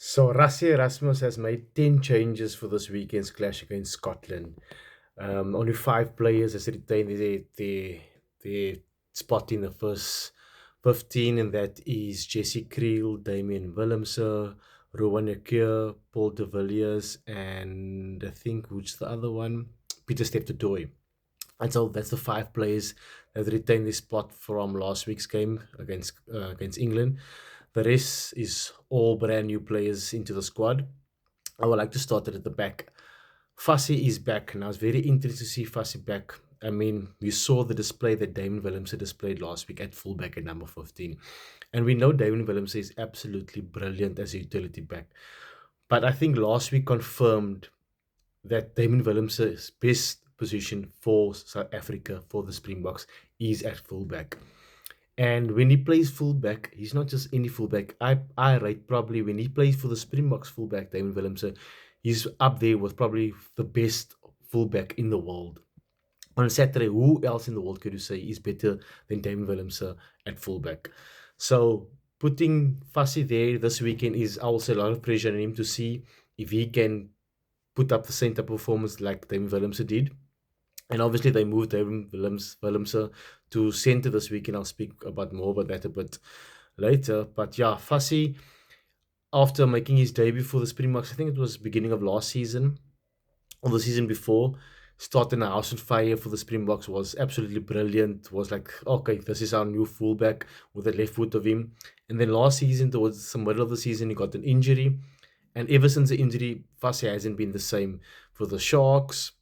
So Rassie Erasmus has made 10 changes for this weekend's clash against Scotland. Only five players has retained their spot in the first 15, and that is Jesse Kriel, Damien Willemse, Rowan Akir, Paul de Villiers, and I think who's the other one? Peter Steptoe. And so that's the five players that retained this spot from last week's game against England. The rest is all brand new players into the squad. I would like to start it at the back. Fassi is back, and I was very interested to see Fassi back. I mean, we saw the display that Damon Willemse displayed last week at fullback at number 15. And we know Damon Willemse is absolutely brilliant as a utility back. But I think last week confirmed that Damon Willemse's best position for South Africa, for the Springboks, is at fullback. And when he plays fullback, he's not just any fullback. I rate probably when he plays for the Springboks fullback, Damon Willemse, he's up there with probably the best fullback in the world. On Saturday, who else in the world could you say is better than Damon Willemse at fullback? So putting Fassi there this weekend is also a lot of pressure on him to see if he can put up the same type of performance like Damon Willemse did. And obviously, they moved Damon Willemse to centre this week, and I'll speak about more about that a bit later. But yeah, Fassi, after making his debut for the Springboks, I think it was beginning of last season or the season before, starting a house on fire for the Springboks was absolutely brilliant. Was like, okay, this is our new fullback with the left foot of him. And then last season, towards the middle of the season, he got an injury. And ever since the injury, Fassi hasn't been the same for the Sharks.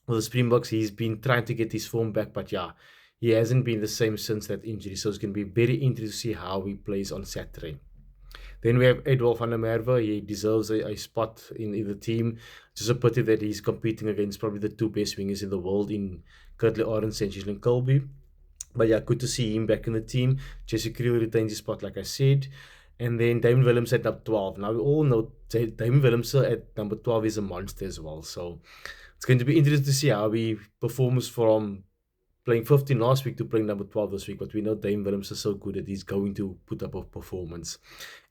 For the Springboks, he's been trying to get his form back, but yeah, he hasn't been the same since that injury. So it's going to be very interesting to see how he plays on Saturday. Then we have Edward van der Merwe. He deserves a spot in the team. Just a pity that he's competing against probably the two best wingers in the world in Kurtley Arendse and Gillian Colby. But yeah, good to see him back in the team. Jesse Kriel retains his spot, like I said. And then Damon Willemse at number 12. Now, we all know Damon Willemse at number 12 is a monster as well. So it's going to be interesting to see how he performs from playing 15 last week to playing number 12 this week. But we know Dame Williams is so good that he's going to put up a performance.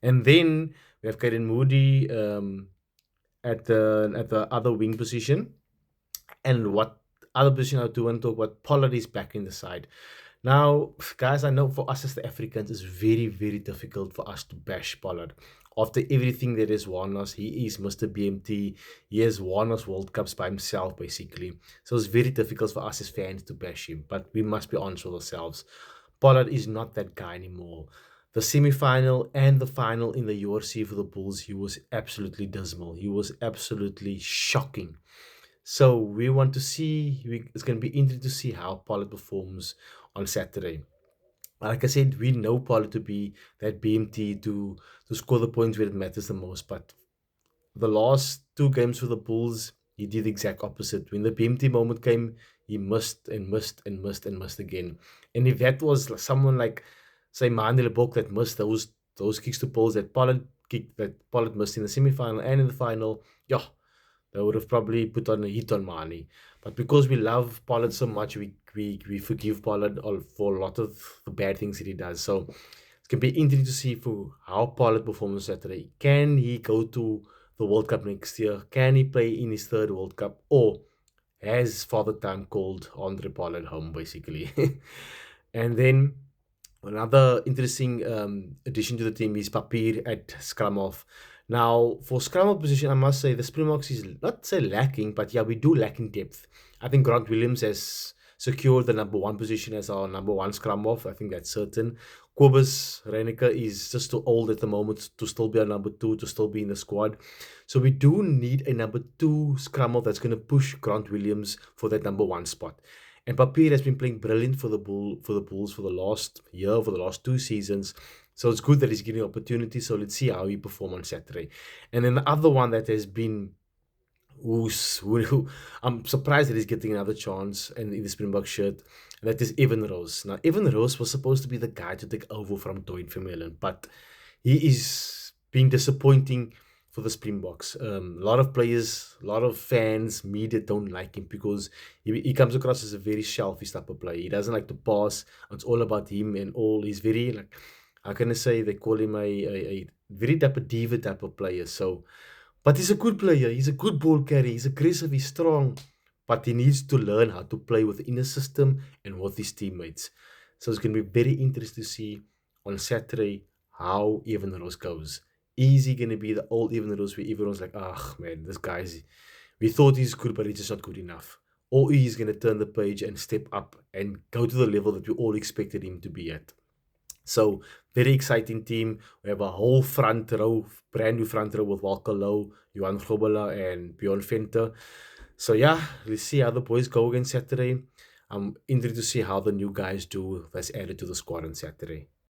And then we have Kaden Moody at the other wing position. And what other position I do want to talk about? Pollard is back in the side. Now, guys, I know for us as the Africans, it's very, very difficult for us to bash Pollard. After everything that has won us, he is Mr. BMT. He has won us World Cups by himself, basically. So it's very difficult for us as fans to bash him. But we must be honest with ourselves. Pollard is not that guy anymore. The semi-final and the final in the URC for the Bulls, he was absolutely dismal. He was absolutely shocking. So we want to see. It's going to be interesting to see how Pollard performs on Saturday. Like I said, we know Pollard to be that BMT to score the points where it matters the most. But the last two games for the Bulls, he did the exact opposite. When the BMT moment came, he missed and missed and missed and missed again. And if that was someone like, say, Mandela Bok that missed those kicks to poles that Pollard missed in the semi-final and in the final, yeah, they would have probably put on a hit on Mane. But because we love Pollard so much, we forgive Pollard for a lot of the bad things that he does. So it's going to be interesting to see for how Pollard performs Saturday. Can he go to the World Cup next year? Can he play in his third World Cup? Or has Father Time called Andre Pollard home, basically? And then another interesting addition to the team is Papir at scrum off. Now, for scrum off position, I must say the Springboks is not say lacking, but yeah, we do lack in depth. I think Grant Williams has secured the number one position as our number one scrum off. I think that's certain. Kobus Reiniger is just too old at the moment to still be a number two, to still be in the squad. So we do need a number two scrum off that's going to push Grant Williams for that number one spot. And Papier has been playing brilliant for the Bulls for the last year, for the last two seasons. So it's good that he's getting opportunity. So let's see how he performs on Saturday. And then the other one that has been, who I'm surprised that he's getting another chance in the Springbok shirt, and that is Evan Rose. Now, Evan Rose was supposed to be the guy to take over from Toyin Vermeulen, but he is being disappointing for the Springboks. A lot of players, a lot of fans, media don't like him because he comes across as a very selfish type of player. He doesn't like to pass. It's all about him and all. He's very, like, how can I say, they call him very dapper diva type of player. So, but he's a good player. He's a good ball carrier. He's aggressive. He's strong, but he needs to learn how to play within the system and with his teammates. So it's going to be very interesting to see on Saturday how Evan Rose goes. Is he going to be the old Evan Rose where everyone's like, ah, man, this guy's, we thought he's good, but he's just not good enough. Or he's going to turn the page and step up and go to the level that we all expected him to be at. So very exciting team. We have a whole front row, brand new front row with Walker Lowe, Johan Grobela, and Bjorn Venter. So yeah, let's see how the boys go against Saturday. I'm interested to see how the new guys do that's added to the squad on Saturday.